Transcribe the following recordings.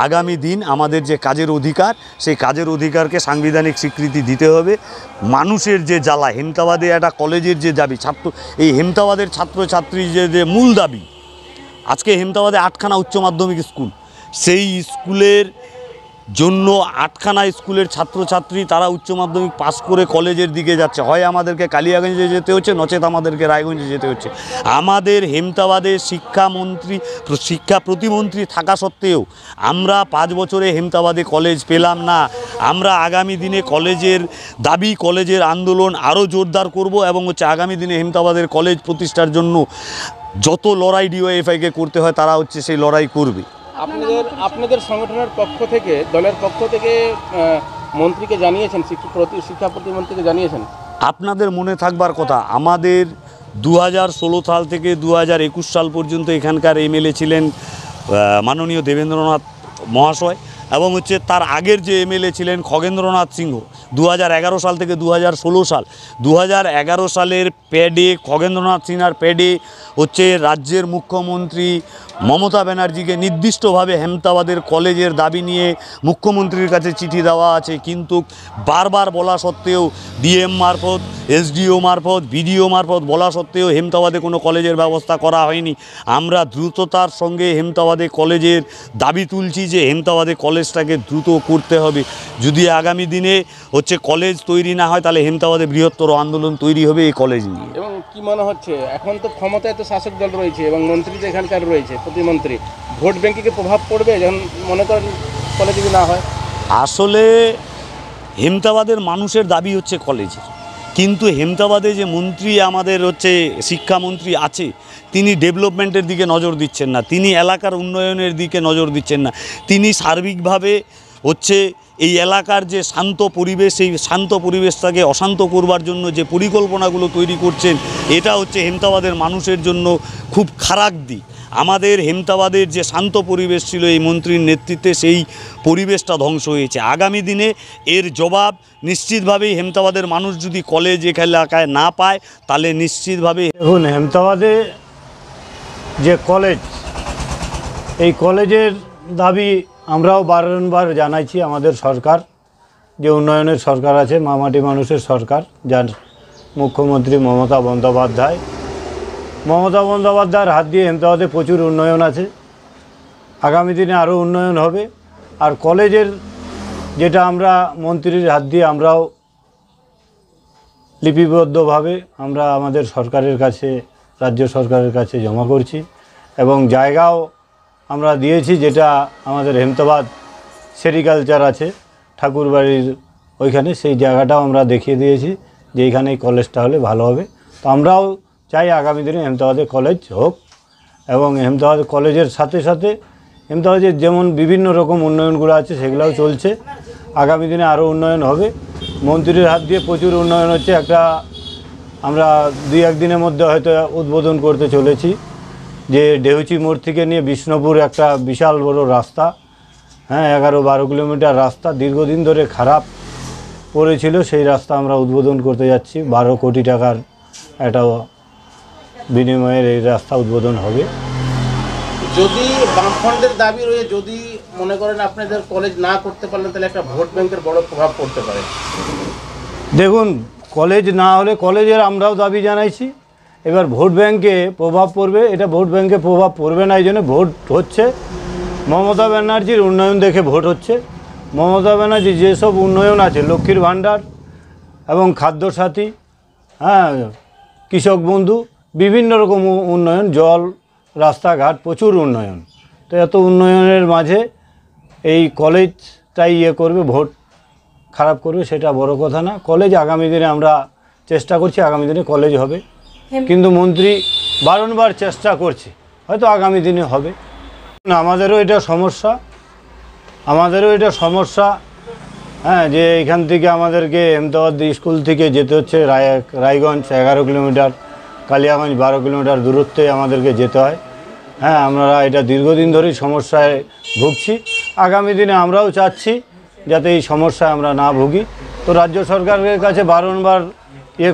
আগামী দিন আমাদের যে কাজের অধিকার, সেই কাজের অধিকারকে সাংবিধানিক স্বীকৃতি দিতে হবে। মানুষের যে জ্বালা, হেমতাবাদে একটা কলেজের যে দাবি, এই হেমতাবাদের ছাত্রছাত্রী যে মূল দাবি, আজকে হেমতাবাদে 8খানা উচ্চ মাধ্যমিক স্কুল, সেই স্কুলের জন্য 8খানা স্কুলের ছাত্রছাত্রী তারা উচ্চ মাধ্যমিক পাস করে কলেজের দিকে যাচ্ছে। হয় আমাদেরকে কালিয়াগঞ্জে যেতে হচ্ছে, নচেত আমাদেরকে রায়গঞ্জে যেতে হচ্ছে। আমাদের হেমতাবাদের শিক্ষা প্রতিমন্ত্রী থাকা সত্ত্বেও আমরা 5 বছরে হেমতাবাদে কলেজ পেলাম না। আমরা আগামী দিনে কলেজের দাবি, কলেজের আন্দোলন আরও জোরদার করব এবং আগামী দিনে হেমতাবাদের কলেজ প্রতিষ্ঠার জন্য যত লড়াই ডিওএফআইকে করতে হয় তারা সেই লড়াই করবে। আপনাদের সংগঠনের পক্ষ থেকে, দলের পক্ষ থেকে মন্ত্রীকে জানিয়েছেন, শিক্ষা প্রতিমন্ত্রীকে জানিয়েছেন? আপনাদের মনে থাকবার কথা, আমাদের 2016 সাল থেকে 2021 সাল পর্যন্ত এখানকার এমএলএ ছিলেন মাননীয় দেবেন্দ্রনাথ মহাশয়, এবং তার আগের যে এমএলএ ছিলেন খগেন্দ্রনাথ সিংহ। 2011 সাল থেকে 2016 সাল, 2011 সালের প্যাডে খগেন্দ্রনাথ সিনহার প্যাডে রাজ্যের মুখ্যমন্ত্রী মমতা ব্যানার্জিকে নির্দিষ্টভাবে হেমতাবাদের কলেজের দাবি নিয়ে মুখ্যমন্ত্রীর কাছে চিঠি দেওয়া আছে। কিন্তু বারবার বলা সত্ত্বেও, ডিএম মারফত, এসডিও মারফত, বিডিও মারফত বলা সত্ত্বেও হেমতাবাদে কোনো কলেজের ব্যবস্থা করা হয়নি। আমরা দ্রুততার সঙ্গে হেমতাবাদে কলেজের দাবি তুলছি যে হেমতাবাদে কলেজটাকে দ্রুত করতে হবে। যদি আগামী দিনে কলেজ তৈরি না হয় তাহলে হেমতাবাদে বৃহত্তর আন্দোলন তৈরি হবে এই কলেজ নিয়ে। এবং কি মনে হচ্ছে, এখন তো ক্ষমতায় তো শাসক দল রয়েছে এবং মন্ত্রী তো এখানকার রয়েছে, প্রতিমন্ত্রী, ভোট ব্যাংকে প্রভাব পড়বে যখন মনে করেন কলেজ যদি না হয়? আসলে হেমতাবাদের মানুষের দাবি কলেজের, কিন্তু হেমতাবাদে যে মন্ত্রী আমাদের শিক্ষামন্ত্রী আছে, তিনি ডেভেলপমেন্টের দিকে নজর দিচ্ছেন না, তিনি এলাকার উন্নয়নের দিকে নজর দিচ্ছেন না। তিনি সার্বিকভাবে এই এলাকার যে শান্ত পরিবেশ, সেই শান্ত পরিবেশটাকে অশান্ত করবার জন্য যে পরিকল্পনাগুলো তৈরি করছেন, এটা হেমতাবাদের মানুষের জন্য খুব খারাপ দিক। আমাদের হেমতাবাদের যে শান্ত পরিবেশ ছিল এই মন্ত্রীর নেতৃত্বে, সেই পরিবেশটা ধ্বংস হয়েছে। আগামী দিনে এর জবাব নিশ্চিতভাবেই হেমতাবাদের মানুষ যদি কলেজ এলাকায় না পায় তাহলে নিশ্চিতভাবে। দেখুন, হেমতাবাদে যে কলেজ, এই কলেজের দাবি আমরাও বারংবার জানাইছি। আমাদের সরকার যে উন্নয়নের সরকার আছে, মামাটি মানুষের সরকার, যার মুখ্যমন্ত্রী মমতা বন্দ্যোপাধ্যায়ের হাত দিয়ে হেমতাবাদে প্রচুর উন্নয়ন আছে। আগামী দিনে আরও উন্নয়ন হবে। আর কলেজের যেটা আমরা মন্ত্রীর হাত দিয়ে আমরাও লিপিবদ্ধভাবে আমরা আমাদের সরকারের কাছে, রাজ্য সরকারের কাছে জমা করছি এবং জায়গাও আমরা দিয়েছি, যেটা আমাদের হেমতাবাদ সেরিকালচার আছে ঠাকুরবাড়ির ওইখানে, সেই জায়গাটাও আমরা দেখিয়ে দিয়েছি যে এইখানে এই কলেজটা হলে ভালো হবে। তো আমরাও চাই আগামী দিনে হেমতাবাদে কলেজ হোক এবং হেমতাবাদ কলেজের সাথে সাথে হেমতাবাদের যেমন বিভিন্ন রকম উন্নয়নগুলো আছে সেগুলোও চলছে। আগামী দিনে আরও উন্নয়ন হবে। মন্ত্রীর হাত দিয়ে প্রচুর উন্নয়ন হচ্ছে। আমরা 2-1 দিনের মধ্যে হয়তো উদ্বোধন করতে চলেছি যে ডেহুচি মোড় থেকে নিয়ে বিষ্ণুপুর একটা বিশাল বড় রাস্তা, 11-12 কিলোমিটার রাস্তা দীর্ঘদিন ধরে খারাপ পড়েছিল, সেই রাস্তা আমরা উদ্বোধন করতে যাচ্ছি। 12 কোটি টাকার একটা বিনিময়ের এই রাস্তা উদ্বোধন হবে। যদি বামফ্রন্টের দাবি রয়ে, যদি মনে করেন আপনাদের কলেজ না করতে পারলেন, তাহলে একটা ভোট ব্যাংকের বড় প্রভাব পড়তে পারে। দেখুন, কলেজ না হলে, কলেজের আমরাও দাবি জানাইছি, এবার ভোট ব্যাংকে প্রভাব পড়বে। এটা ভোট ব্যাংকে প্রভাব পড়বে না, এই জন্য ভোট হচ্ছে মমতা ব্যানার্জির উন্নয়ন দেখে ভোট হচ্ছে। মমতা ব্যানার্জি যেসব উন্নয়ন আছে, লক্ষ্মীর ভাণ্ডার এবং খাদ্যসাথী, কৃষক বন্ধু, বিভিন্ন রকম উন্নয়ন, জল, রাস্তাঘাট, প্রচুর উন্নয়ন। তো এত উন্নয়নের মাঝে এই কলেজটাই করবে, ভোট খারাপ করবে, সেটা বড় কথা না। কলেজ আগামী দিনে আমরা চেষ্টা করছি, আগামী দিনে কলেজ হবে। কিন্তু মন্ত্রী বারংবার চেষ্টা করছে, হয়তো আগামী দিনে হবে। আমাদেরও এটা সমস্যা, যে এখান থেকে আমাদেরকে হেমতাবাদ স্কুল থেকে যেতে হচ্ছে রায়গঞ্জ 11 কিলোমিটার, কালিয়াগঞ্জ 12 কিলোমিটার দূরত্বে আমাদেরকে যেতে হয়। আমরা এটা দীর্ঘদিন ধরেই সমস্যায় ভুগছি। আগামী দিনে আমরাও চাচ্ছি যাতে এই সমস্যায় আমরা না ভুগি। তো রাজ্য সরকারের কাছে বারংবার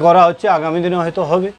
করা হচ্ছে, আগামী দিনে হয়তো হবে।